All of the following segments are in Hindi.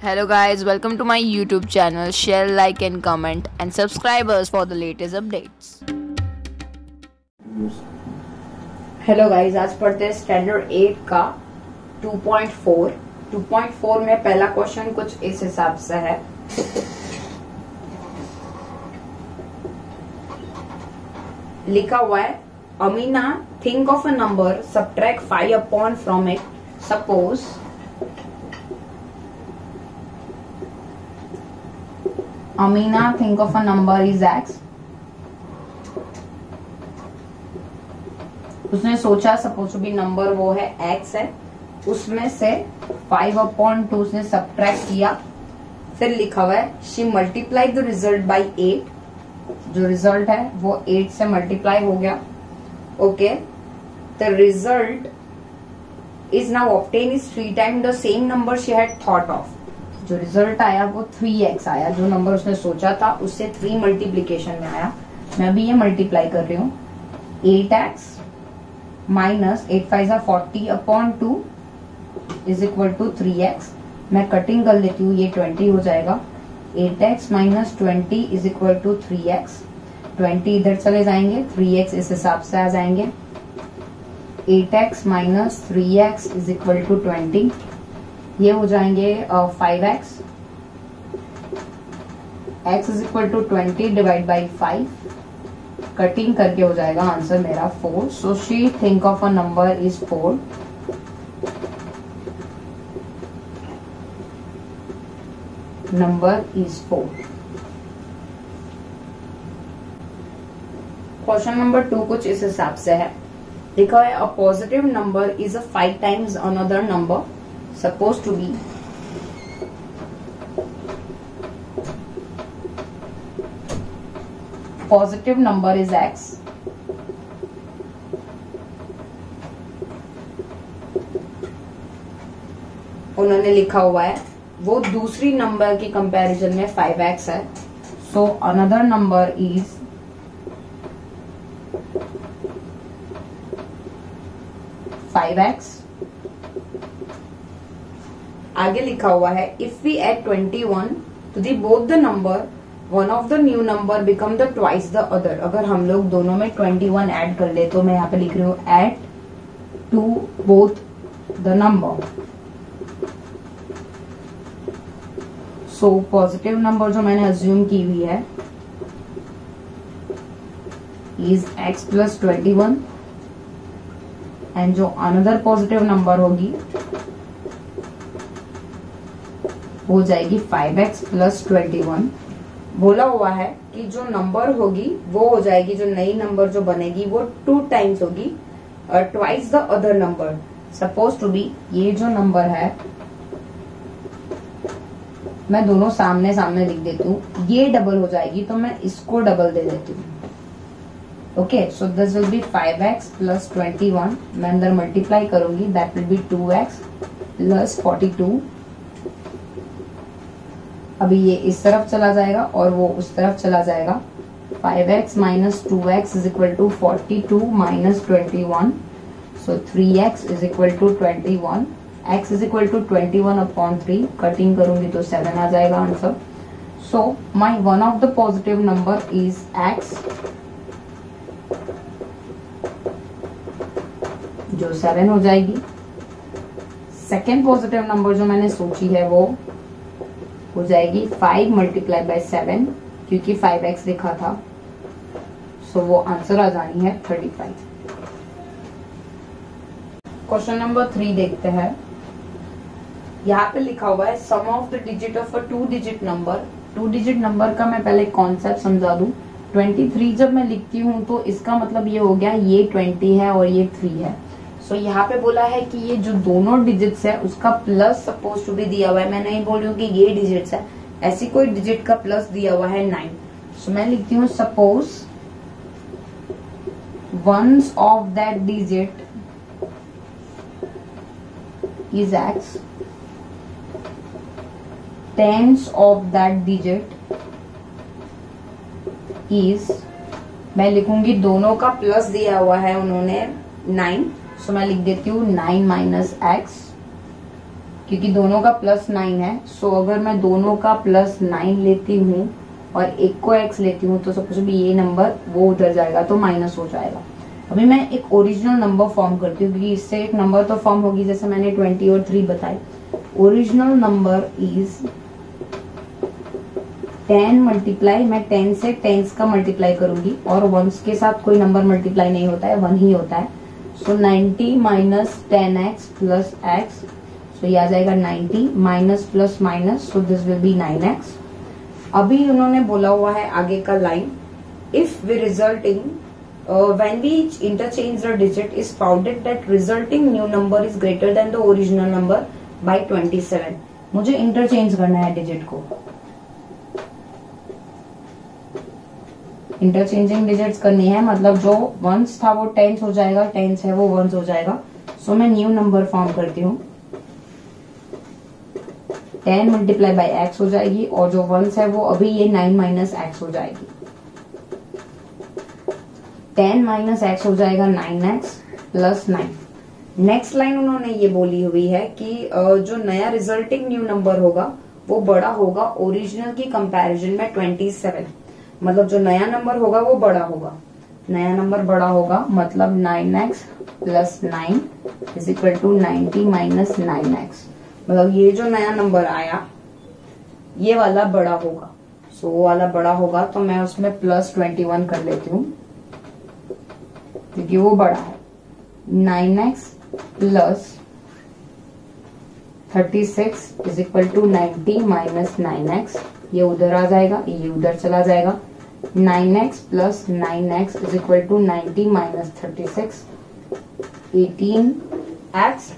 Hello guys, welcome to my YouTube channel. Share, like and comment and subscribe us for the latest updates. Hello guys, आज पढ़ते हैं स्टैंडर्ड 8 का 2.4। 2.4 में पहला क्वेश्चन कुछ इस हिसाब से है। लिखा हुआ है, Amina think of a number, subtract 5 upon from it. Suppose Amina think of a number is x। उसने सोचा सपोज टू बी नंबर वो है x है, उसमें से 5/2 उसने सब्ट्रैक्ट किया। फिर लिखा हुआ है she multiply the result by 8। जो रिजल्ट है वो 8 से मल्टीप्लाई हो गया। Okay, the result is now obtain is 3 time the same number she had thought of. जो रिजल्ट आया वो 3x आया, जो नंबर उसने सोचा था उससे 3 मल्टीप्लीकेशन में आया। मैं अभी ये मल्टीप्लाई कर रही हूँ। 8x minus 8×5=40/2 is equal to 3x। मैं कटिंग कर लेती हूँ, ये 20 हो जाएगा। 8x minus 20 is equal to 3x। 20 इधर चले जाएंगे, 3x इस हिसाब से आ जाएंगे। 8x minus 3x is equal to 20, ये हो जाएंगे 5x। x is equal to 20 divide by 5। Cutting करके हो जाएगा आंसर मेरा 4। So she think of a number is 4। Number is 4। Question number 2 कुछ इस हिसाब से है। लिखा है, a positive number is a 5 times another number supposed to be positive number is x। उन्होंने लिखा हुआ है वो दूसरी नंबर की कंपैरिजन में 5x है। So another number is 5x। आगे लिखा हुआ है, if we add 21 to the both the number, one of the new number become the twice the other. अगर हम लोग दोनों में 21 ऐड कर ले तो मैं यहाँ पे लिख रही हूँ add to both the number. So positive number जो मैंने अज्यूम की हुई है इज x प्लस 21 एंड जो अनदर पॉजिटिव नंबर होगी हो जाएगी 5x प्लस 21। बोला हुआ है कि जो नंबर होगी वो हो जाएगी, जो नई नंबर जो बनेगी वो 2 टाइम्स होगी, twice the other number. Suppose to be ये जो नंबर है, मैं दोनों सामने सामने लिख देती हूँ, ये डबल हो जाएगी तो मैं इसको डबल दे देती हूँ। Okay, so this will B 5x plus 21। मैं अंदर मल्टीप्लाई करूंगी, that will be 2x plus 42। अभी ये इस तरफ चला जाएगा और वो उस तरफ चला जाएगा। 5x minus 2x is equal to 42 minus 21। So 3x is equal to 21। x is equal to 21/3। Cutting करूंगी तो 7 आ जाएगा answer. So my one of the positive number is x, जो 7 हो जाएगी। सेकेंड पॉजिटिव नंबर जो मैंने सोची है वो हो जाएगी 5 मल्टीप्लाई बाय 7, क्योंकि 5x लिखा था। सो वो आंसर आ जानी है 35। क्वेश्चन नंबर 3 देखते हैं। यहाँ पे लिखा हुआ है sum of the digit of a 2 digit number. 2 digit number का मैं पहले कॉन्सेप्ट समझा दूं। 23 जब मैं लिखती हूँ तो इसका मतलब ये हो गया ये 20 है और ये 3 है। सो यहाँ पे बोला है कि ये जो दोनों डिजिट्स है उसका प्लस सपोज टू भी दिया हुआ है। मैं नहीं बोल रही हूँ कि ये डिजिट्स है, ऐसी कोई डिजिट का प्लस दिया हुआ है 9। सो मैं लिखती हूँ suppose ones of that digit is x, tens of that digit is, मैं लिखूंगी दोनों का प्लस दिया हुआ है उन्होंने 9। सो मैं लिख देती हूँ 9 माइनस x क्योंकि दोनों का +9 है। सो अगर मैं दोनों का +9 लेती हूँ और एक को x लेती हूँ तो सपोज भी ये नंबर वो उधर जाएगा तो माइनस हो जाएगा। अभी मैं एक ओरिजिनल नंबर फॉर्म करती हूँ क्योंकि इससे एक नंबर तो फॉर्म होगी, जैसे मैंने 20 और 3 बताई। ओरिजिनल नंबर इज 10 मल्टीप्लाई, मैं 10 से 10 का मल्टीप्लाई करूंगी और वंस के साथ कोई नंबर मल्टीप्लाई नहीं होता है, 1 ही होता है। So 90 minus 10x plus x, so ये आ जाएगा 90 minus plus minus, so this will be 9x। अभी उन्होंने बोला हुआ है आगे का line, if we resulting when we interchange the digit is founded that resulting new number is greater than the original number by 27। मुझे इंटरचेंज करना है डिजिट को, इंटरचेंजिंग डिजिट्स करनी है, मतलब जो वंस था वो टेंस हो जाएगा, टेंस है वो वंस हो जाएगा। सो मैं न्यू नंबर फॉर्म करती हूँ, 10 मल्टीप्लाई बाई एक्स हो जाएगी और जो वंस है वो अभी ये 9 माइनस एक्स हो जाएगी। 10 माइनस एक्स हो जाएगा 9x प्लस 9। नेक्स्ट लाइन उन्होंने ये बोली हुई है कि जो नया रिजल्टिंग न्यू नंबर होगा वो बड़ा होगा ओरिजिनल की कंपैरिजन में 27। मतलब जो नया नंबर होगा वो बड़ा होगा, नया नंबर बड़ा होगा, मतलब 9x plus 9 is equal to 90 minus 9x। मतलब ये जो नया नंबर आया ये वाला बड़ा होगा। सो वो वाला बड़ा होगा तो मैं उसमें +21 कर लेती हूँ क्योंकि वो बड़ा है। 9x plus 36 is equal to 90 minus 9x, ये उधर आ जाएगा, ये उधर चला जाएगा। 9x plus 9x is equal to 90 minus 36, 18x।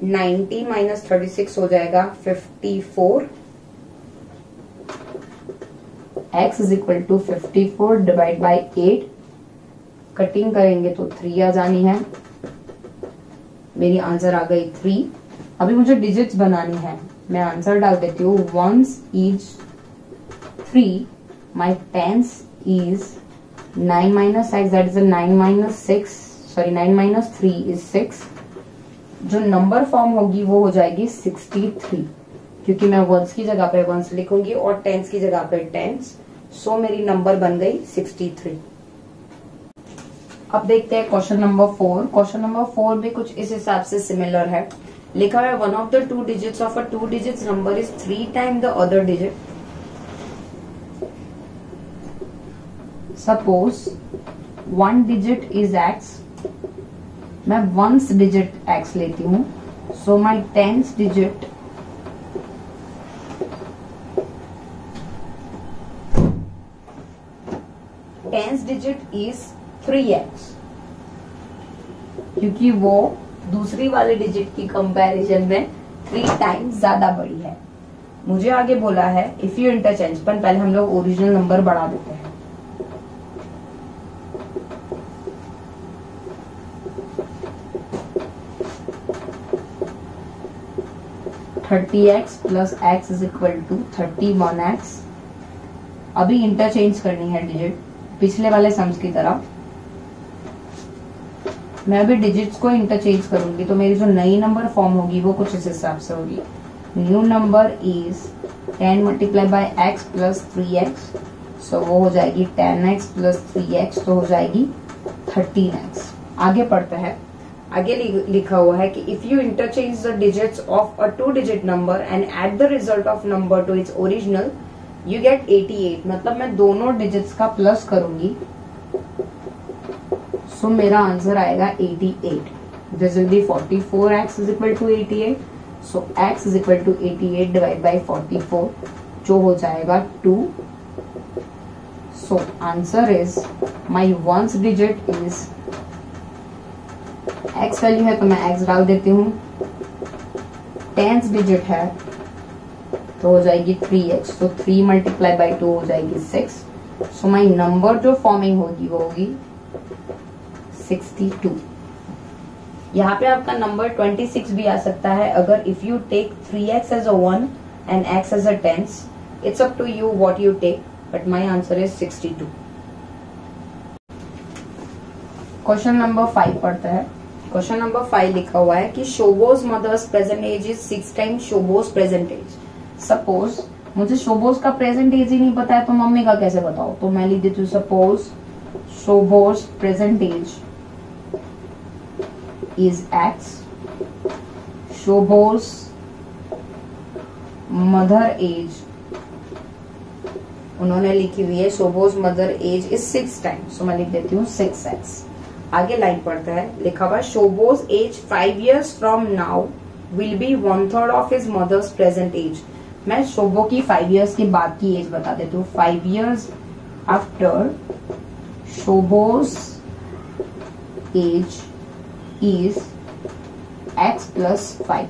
90 minus 36 हो जाएगा 54, x is equal to 54 divide by 8। Cutting करेंगे तो 3 आ जानी है, मेरी आंसर आ गई 3। अभी मुझे डिजिट्स बनानी है, मैं आंसर डाल देती हूँ। Ones is 3, my tens is 9 minus x, that is 9 minus 6, sorry 9 minus 3 is 6। जो नंबर फॉर्म होगी वो हो जाएगी 63, क्योंकि मैं वंस की जगह पे वंस लिखूंगी और टेंस की जगह पे टेंस। सो मेरी नंबर बन गई 63। अब देखते हैं क्वेश्चन नंबर 4। क्वेश्चन नंबर 4 भी कुछ इस हिसाब से सिमिलर है। लिखा है one of the two digits of a 2 digits number is 3 time the other digit. Suppose 1 digit is x, मैं वंस डिजिट x लेती हूं। सो माई टेंस डिजिट इज 3x, क्योंकि वो दूसरी वाले डिजिट की कंपैरिजन में 3 टाइम्स ज्यादा बड़ी है। मुझे आगे बोला है इफ यू इंटरचेंज, पर पहले हम लोग ओरिजिनल नंबर बढ़ा देते हैं। (30x plus x is equal to 31x। अभी इंटरचेंज करनी है डिजिट, पिछले वाले सम्स की तरह। मैं अभी डिजिट्स को इंटरचेंज करूंगी तो मेरी जो नई नंबर फॉर्म होगी वो कुछ इस हिसाब से होगी। New number is 10 multiply by x plus 3x, सो वो हो जाएगी 10x प्लस 3x, तो हो जाएगी 13x। आगे पढ़ते हैं। आगे लिखा हुआ है कि if you interchange the digits of a 2 digit number and add the result of number to its original you get 88। मतलब मैं दोनों डिजिट्स का प्लस करूंगी, सो मेरा आंसर आएगा 88। This will be 44x is equal to 88। सो x is equal to 88 divide by 44, जो हो जाएगा 2। So answer is my ones digit is x value है तो मैं x डाल देती हूँ। टेंस डिजिट है तो हो जाएगी 3x, तो 3 मल्टीप्लाई बाई 2 हो जाएगी 6। सो माई नंबर जो फॉर्मिंग होगी वो होगी 62। यहाँ पे आपका नंबर 26 भी आ सकता है अगर if you take 3x as a 1 and x as a tens. It's up to you what you take, but my answer is 62। Question number 5 पढ़ते हैं। क्वेश्चन नंबर 5 लिखा हुआ है कि शोबोज mother's present age is 6 times शोबोज प्रेजेंट एज। सपोज मुझे शोबोज का प्रेजेंट एज ही नहीं पता है तो मम्मी का कैसे बताओ, तो मैं लिख देती हूँ suppose Shobo's present age is x, Shobo's mother age उन्होंने लिखी हुई है Shobo's mother age is 6 times, तो मैं लिख देती हूँ 6x। आगे लाइन पढ़ता है, लिखा हुआ Shobo's age 5 years from now will be 1/3 of his mother's present age. मैं शोबो की 5 years के बाद की एज बता देती हूँ। 5 years after Shobo's age is x + 5।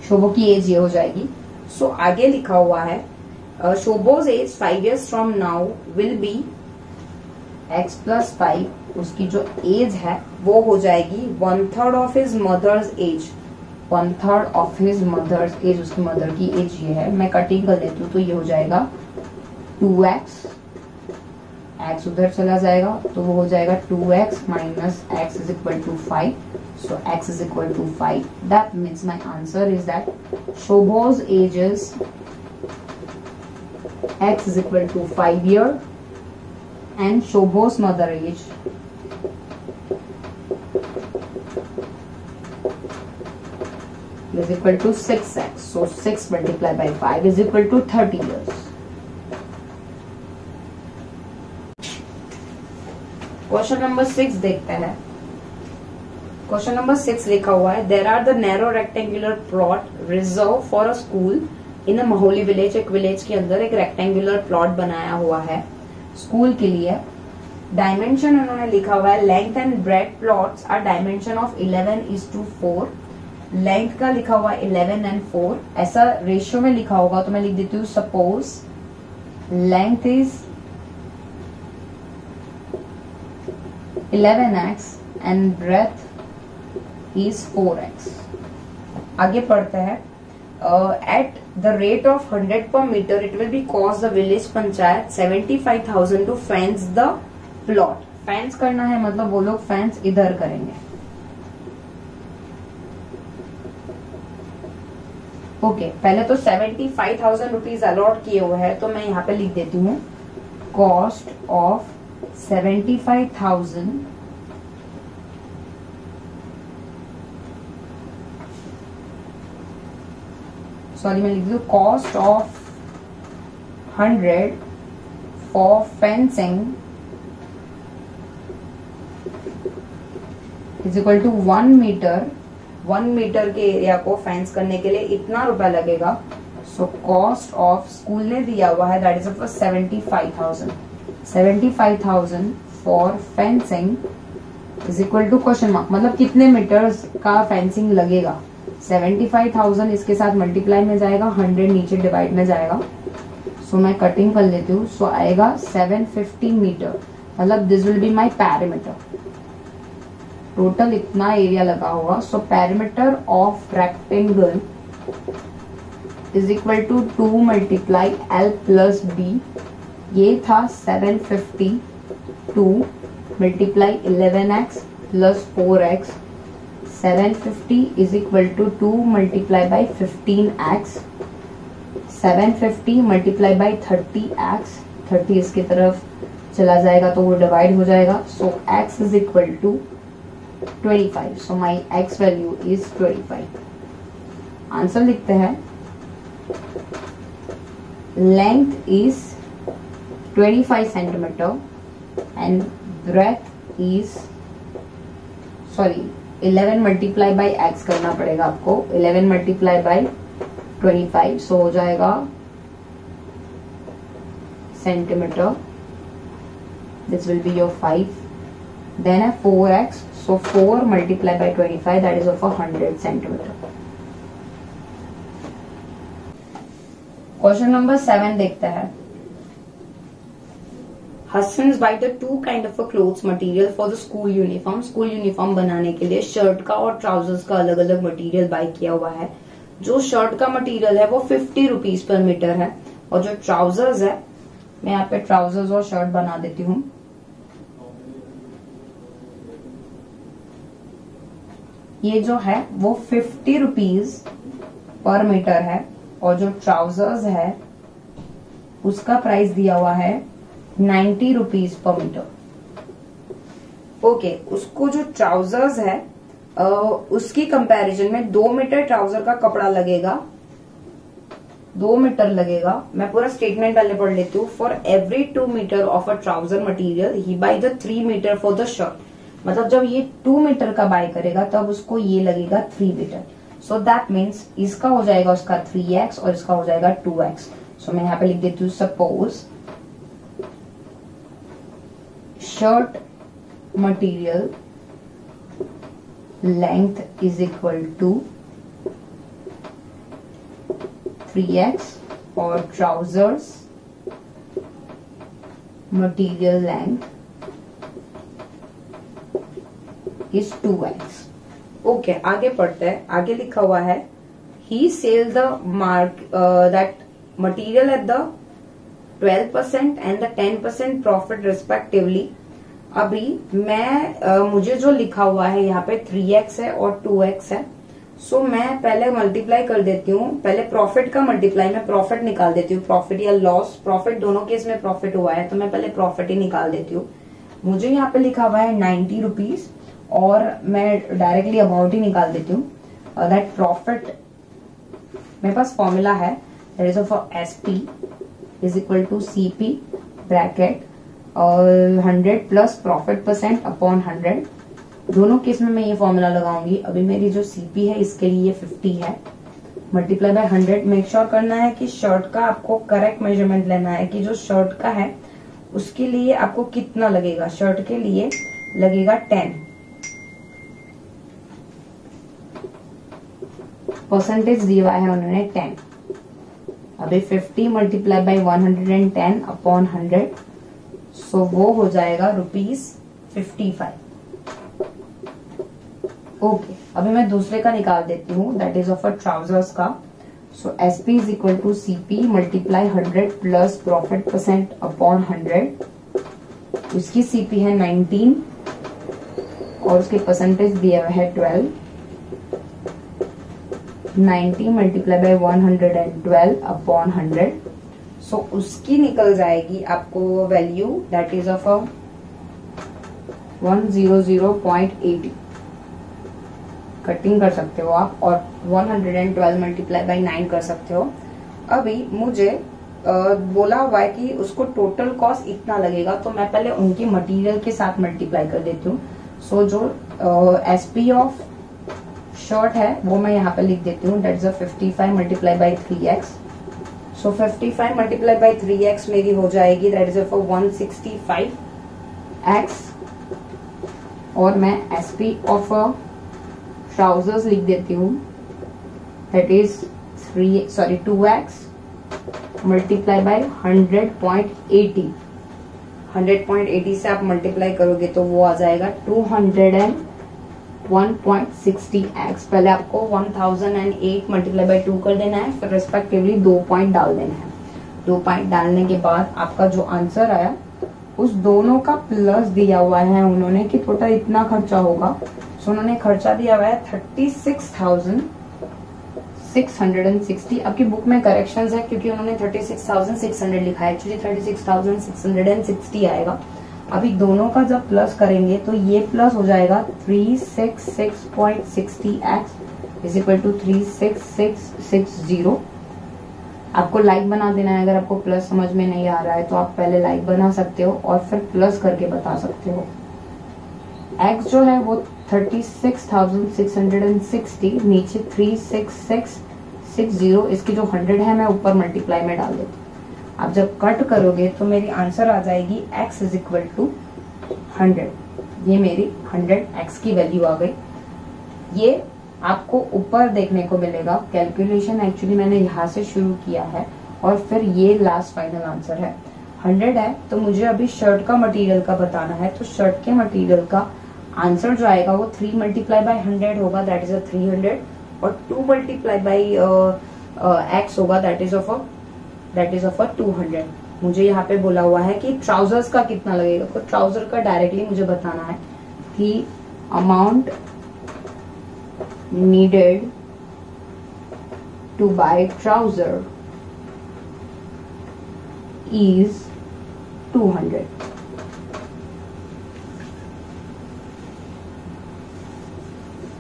Shobo की एज ये हो जाएगी। सो आगे लिखा हुआ है Shobo's age 5 years from now will be x + 5, उसकी जो एज है वो हो जाएगी 1/3 of his mother's age. 1/3 of his mother's age, उसकी मदर की एज ये है। मैं कटिंग कर लेती हूँ तो ये हो जाएगा 2x, x उधर चला जाएगा तो वो हो जाएगा 2x - x = 5। So x = 5. That means my answer is that Shobho's age is x = 5 year and Shobho's mother age is equal to 6x. So 6 multiplied by 5 is equal to 30 years. Question number 6 देखते हैं। क्वेश्चन नंबर 6 लिखा हुआ है there are the narrow rectangular plot reserve for a school in a Maholi village. एक विलेज के अंदर एक रेक्टेंगुलर प्लॉट बनाया हुआ है स्कूल के लिए। डायमेंशन उन्होंने लिखा हुआ है length and breadth plots are dimension of 11:4। Length का लिखा हुआ 11 and 4, ऐसा रेशियो में लिखा होगा तो मैं लिख देती हूँ suppose length is 11x and breadth is 4x। आगे पढ़ते हैं at the rate of 100 per meter it will be cost the village panchayat 75,000 to fence the plot। Fence करना है मतलब वो लोग फेंस इधर करेंगे। ओके पहले तो 75,000 रुपीज अलॉट किए हुए हैं तो मैं यहाँ पे लिख देती हूँ कॉस्ट ऑफ 75,000 सॉरी मैं लिख दूँ cost of 100 for fencing is equal to 1 metre. 1 metre के एरिया को फेंस करने के लिए इतना रुपया लगेगा। सो कॉस्ट ऑफ स्कूल ने दिया हुआ है that is of 75,000। 75,000 for fencing is equal to question mark, मतलब कितने मीटर्स का फेंसिंग लगेगा। 75,000 इसके साथ मल्टीप्लाई में जाएगा, 100 नीचे डिवाइड में जाएगा। सो मैं कटिंग कर लेती हूँ। सो आएगा 750 मीटर, मतलब this will be my parameter. Total इतना एरिया लगा होगा। So parameter of rectangle is equal to 2 × L + B। ये था 750, 2 × 11x + 4x। 750 is equal to 2 × 15x। 750 × 30x। 30 इसकी तरफ चला जाएगा तो वो डिवाइड हो जाएगा। सो x is equal to 25। So my x value is 25। Answer लिखते हैं length is 25 centimetre and breadth is 11 multiply by x करना पड़ेगा आपको। 11 मल्टीप्लाई बाई 25 सो हो जाएगा centimetre. This will be your 5। Then है 4x। So 4 multiplied by 25 that is of 100 centimeter। Question number 7 देखते हैं। Husbands buy the 2 kind of a clothes material for the school uniform। School uniform बनाने के लिए शर्ट का और ट्राउजर्स का अलग अलग मटेरियल बाय किया हुआ है। जो शर्ट का मटेरियल है वो 50 रुपीज पर मीटर है और जो ट्राउजर्स है, मैं यहाँ पे ट्राउजर्स और शर्ट बना देती हूँ। ये जो है वो 50 रुपीज पर मीटर है और जो ट्राउजर्स है उसका प्राइस दिया हुआ है 90 रुपीज पर मीटर। ओके, उसको जो ट्राउजर्स है उसकी कंपैरिजन में 2 मीटर ट्राउजर का कपड़ा लगेगा, 2 मीटर लगेगा। मैं पूरा स्टेटमेंट पहले पढ़ लेती हूँ। For every 2 metre of a trouser material ही buy the 3 metre for the shirt. मतलब जब ये 2 मीटर का बाय करेगा तब उसको ये लगेगा 3 मीटर। सो दैट मीन्स इसका हो जाएगा उसका 3x और इसका हो जाएगा 2x। सो मैं यहाँ पे लिख देती हूँ suppose shirt material length is equal to 3x और trousers material length is 2x। Okay, आगे पढ़ते हैं। आगे लिखा हुआ है he sell the mark that material at the 12% and the 10% profit respectively. अभी मैं मुझे जो लिखा हुआ है यहाँ पे 3x है और 2x है। सो मैं पहले मल्टीप्लाई कर देती हूँ। पहले प्रॉफिट का मल्टीप्लाई, मैं प्रॉफिट निकाल देती हूँ, प्रॉफिट या लॉस। प्रॉफिट दोनों केस में प्रॉफिट हुआ है तो मैं पहले प्रॉफिट ही निकाल देती हूँ। मुझे यहाँ पे लिखा हुआ है 90 रुपीज और मैं डायरेक्टली अमाउंट ही निकाल देती हूँ। दैट प्रॉफिट, मेरे पास फॉर्मूला है that is of SP is equal to CP bracket 100 plus profit percent upon 100। दोनों केस में मैं ये फॉर्मूला लगाऊंगी। अभी मेरी जो CP है इसके लिए ये 50 है, मल्टीप्लाई बाय 100। मेक श्योर करना है कि शर्ट का आपको करेक्ट मेजरमेंट लेना है कि जो शर्ट का है उसके लिए आपको कितना लगेगा। शर्ट के लिए लगेगा 10 परसेंटेज दिया है उन्होंने 10। अभी 50 मल्टीप्लाई बाय 110 अपॉन 100, सो वो हो जाएगा ₹55। ओके, अभी मैं दूसरे का निकाल देती हूँ that is of a trousers का। So SP is equal to CP multiply 100 plus profit percent upon 100। उसकी CP है 19 और उसके परसेंटेज दिया हुआ है 12। 90 मल्टीप्लाई बाय 112 अपॉन 100। सो उसकी निकल जाएगी आपको value that is of 100.80। Cutting कर सकते हो आप और 112 मल्टीप्लाई बाय 9 कर सकते हो। अभी मुझे बोला हुआ है कि उसको टोटल कॉस्ट इतना लगेगा तो मैं पहले उनकी मटेरियल के साथ मल्टीप्लाई कर देती हूँ। सो जो SP ऑफ शर्ट है वो मैं यहाँ पे लिख देती हूँ that is 55 multiply by 3x। So 55 multiply by 3x मेरी हो जाएगी दैट इज 165x। और मैं SP ऑफ ट्राउजर्स लिख देती हूँ that is 2x multiply by 100.80। 100.80 से आप मल्टीप्लाई करोगे तो वो आ जाएगा 201.60x। पहले आपको 1008 मल्टीप्लाई बाय 2 कर देना है, फिर रेस्पेक्टिवली 2 पॉइंट डाल देना है। 2 पॉइंट डालने के बाद आपका जो आंसर आया उस दोनों का प्लस दिया हुआ है उन्होंने कि टोटल इतना खर्चा होगा। सो उन्होंने खर्चा दिया हुआ है 36,660। आपकी बुक में करेक्शंस है क्योंकि उन्होंने 36,600 लिखा है, एक्चुअली 36,660 आएगा। अभी दोनों का जब प्लस करेंगे तो ये प्लस हो जाएगा 366.60x इज इक्वल टू 36660। आपको लाइक बना देना है। अगर आपको प्लस समझ में नहीं आ रहा है तो आप पहले लाइक बना सकते हो और फिर प्लस करके बता सकते हो। x जो है वो 36,660, नीचे 36660। इसकी जो 100 है मैं ऊपर मल्टीप्लाई में डाल देती हूँ। आप जब कट करोगे तो मेरी आंसर आ जाएगी x इज इक्वल टू 100। ये मेरी 100x की वैल्यू आ गई। ये आपको ऊपर देखने को मिलेगा। कैलकुलेशन एक्चुअली मैंने यहाँ से शुरू किया है और फिर ये लास्ट फाइनल आंसर है। 100 है तो मुझे अभी शर्ट का मटेरियल का बताना है। तो शर्ट के मटेरियल का आंसर जो आएगा वो 3 मल्टीप्लाई बाय 100 होगा दैट इज 300 और 2 मल्टीप्लाई बाय x होगा दैट इज ऑफ 200। मुझे यहाँ पे बोला हुआ है कि ट्राउजर्स का कितना लगेगा, तो ट्राउजर का डायरेक्टली मुझे बताना है कि amount needed to buy trouser is 200.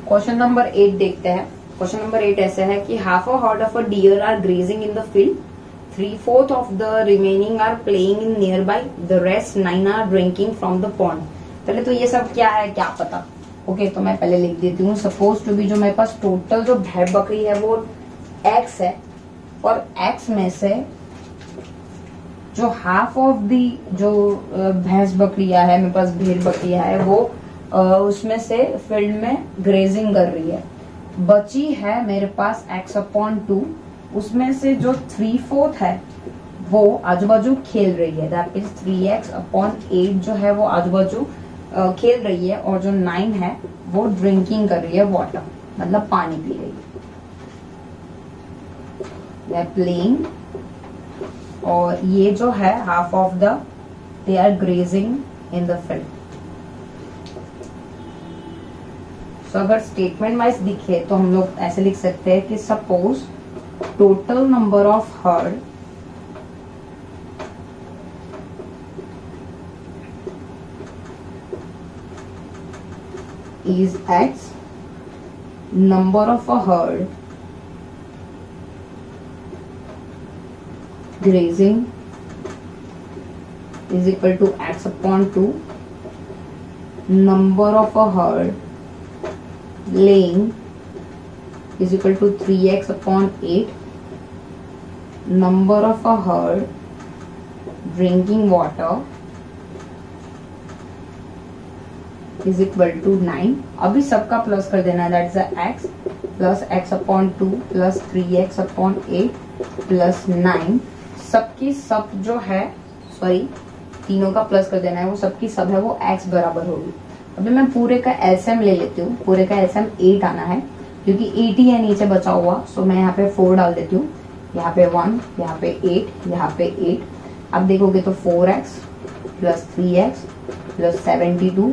Question number 8 देखते हैं। क्वेश्चन नंबर 8 ऐसे है कि half a herd of a deer are grazing in the field, 3/4 of the remaining are playing in nearby, the rest 9 are drinking from the pond. पहले तो ये सब क्या है क्या पता। ओके तो मैं पहले लिख देती हूँ। सपोज टू बी जो मेरे पास टोटल जो भेड़ बकरी है वो एक्स है, और एक्स में से जो हाफ ऑफ दी जो भैंस बकरियां है, मेरे पास भेड़ बकरियां है, वो उसमें से फील्ड में ग्रेजिंग कर रही है। बची है मेरे पास x/2, उसमें से जो 3/4 है वो आजू बाजू खेल रही है, दैट इज 3x/8 जो है वो आजू बाजू खेल रही है, और जो 9 है वो ड्रिंकिंग कर रही है वाटर, मतलब पानी पी रही है, प्लेइंग। और ये जो है half of the they are grazing in the field. तो अगर स्टेटमेंट वाइज दिखे तो हम लोग ऐसे लिख सकते हैं कि suppose total number of heard is x, number of a herd grazing is equal to x/2, number of a herd laying is equal to 3x/8, number of a herd drinking water is equal to 9। अभी सबका प्लस कर देना है, that is x plus x/2 plus 3x/8 plus 9। सबकी सब जो है, सॉरी तीनों का प्लस कर देना है, वो सबकी सब है वो x बराबर होगी। अभी मैं पूरे का एलसीएम ले लेती हूँ। पूरे का एलसीएम 8 आना है, क्योंकि 8 ही है नीचे बचा हुआ, सो मैं यहाँ पे 4 डाल देती हूँ। यहाँ पे 1, यहाँ पे 8, यहाँ पे 8। अब देखोगे तो 4x plus 3x plus 72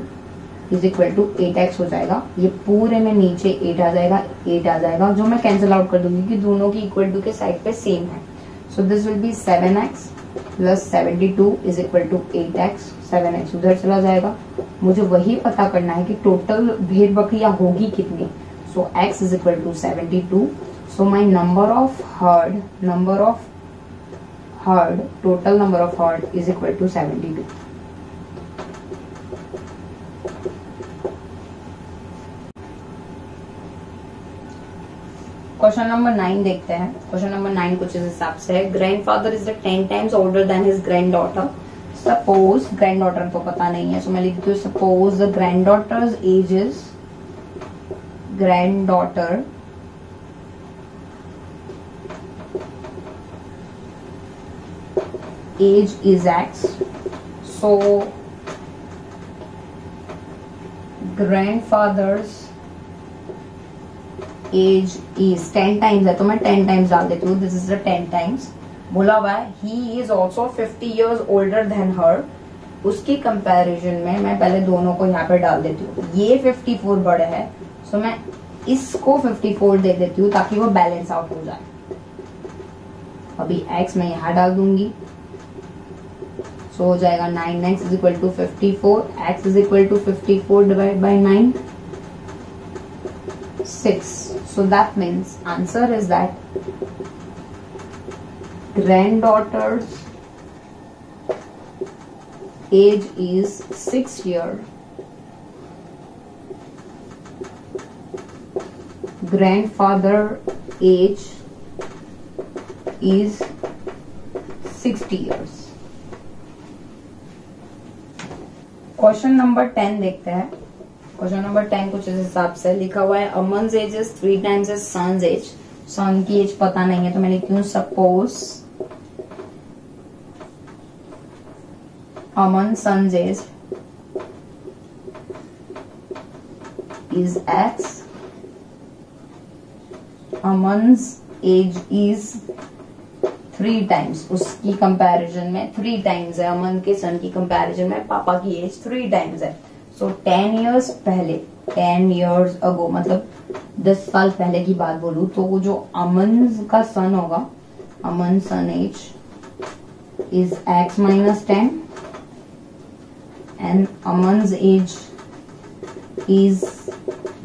is equal to 8x हो जाएगा। ये पूरे में नीचे 8 आ जाएगा, 8 आ जाएगा, जो मैं कैंसिल आउट कर दूंगी कि दोनों की इक्वल टू के साइड पे सेम है। So this will be 7x plus 72 is equal to 8x। 7x उधर चला जाएगा। मुझे वही पता करना है कि टोटल भेड़ बकरियां होगी कितनी। So x is equal to 72। So my number of herd total number of herd is equal to 72। Question number 9 देखते हैं। क्वेश्चन नंबर 9 कुछ इस हिसाब से है। Grandfather is 10 times older than his granddaughter. Suppose granddaughter तो पता नहीं है, सो मैं लिखती हूँ suppose the granddaughter's age is, granddaughter age is x। So grandfather's age is 10 times है, तो मैं 10 टाइम्स डाल देती हूँ। दिस इज द 10 टाइम्स बोला हुआ है। He is also 50 years older than her. उसकी कंपैरिजन में मैं पहले दोनों को यहाँ पे डाल देती हूँ। ये 54 बड़े है, सो मैं इसको 54 दे देती हूँ ताकि वो बैलेंस आउट हो जाए। अभी x मैं यहाँ डाल दूंगी, सो हो जाएगा 9x is equal to 54। x is equal to 54 divide by 9, 6. So that means answer is that granddaughter's age is 6 years. Grandfather age is 60 years. Question number 10 देखते हैं। क्वेश्चन नंबर 10 कुछ इस हिसाब से लिखा हुआ है। Aman's age is 3 times his son's age. Son की एज पता नहीं है, तो मैं लिखती हूँ suppose Aman son's age is x। Aman's age is 3 times, उसकी कंपैरिजन में 3 टाइम्स है। अमन के सन की कंपैरिजन में पापा की एज 3 टाइम्स है। सो 10 years पहले 10 years ago, मतलब 10 साल पहले की बात बोलूं तो वो जो अमन का सन होगा, Aman son age is x minus 10 and Aman's age is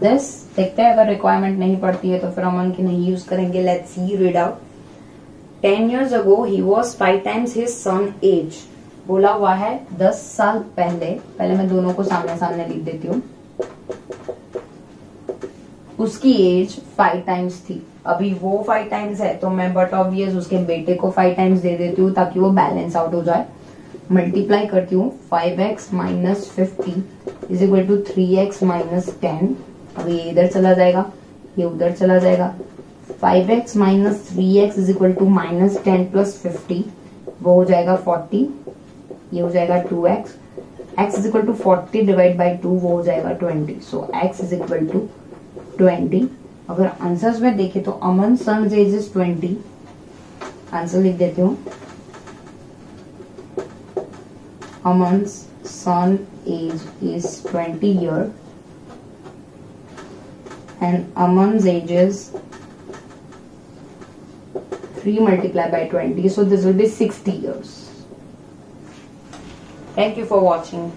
this. देखते हैं, अगर रिक्वायरमेंट नहीं पड़ती है तो फिर अमन की नहीं यूज करेंगे. Let's see, read out. 10 years ago he was 5 times his son age. बोला हुआ है 10 साल पहले मैं दोनों को सामने सामने लिख देती हूँ. उसकी एज 5 टाइम्स थी. अभी वो 5 टाइम्स है तो मैं बट ऑब्वियस उसके बेटे को 5 टाइम्स दे देती हूँ ताकि वो बैलेंस आउट हो जाए. मल्टीप्लाई करती हूँ. 5x minus 50 is equal to 3x minus 10. अभी ये इधर चला जाएगा, ये उधर चला जाएगा. 5x minus 3x is equal to minus 10 plus 50, वो हो जाएगा 40. ये हो जाएगा 2x. x is equal to 40 divide by 2, वो हो जाएगा 20. So x is equal to 20. अगर आंसर्स में देखे तो Aman son age is 20. Answer लिख देती हूँ. Aman son age is 20 year and Aman's age is 3 multiplied by 20, so this will be 60 years. Thank you for watching.